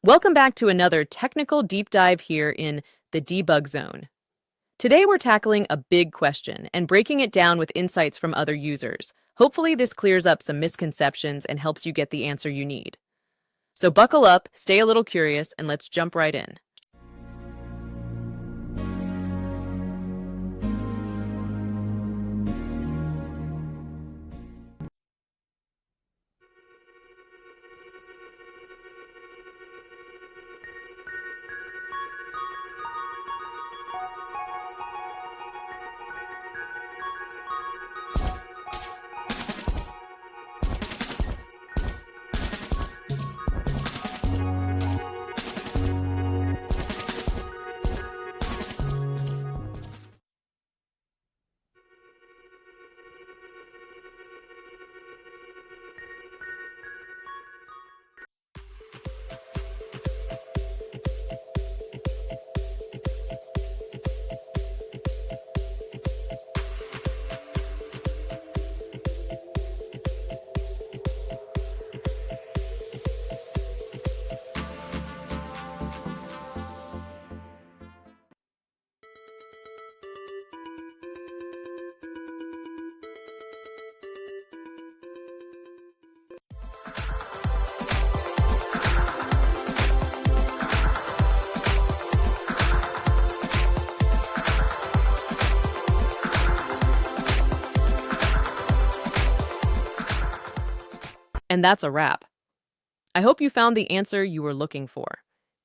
Welcome back to another technical deep dive here in the debug zone. Today we're tackling a big question and breaking it down with insights from other users. Hopefully this clears up some misconceptions and helps you get the answer you need. So buckle up, stay a little curious, and let's jump right in. And that's a wrap. I hope you found the answer you were looking for.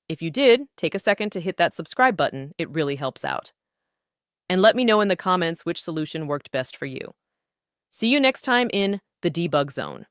If you did, take a second to hit that subscribe button. It really helps out. And let me know in the comments which solution worked best for you. See you next time in the debug zone.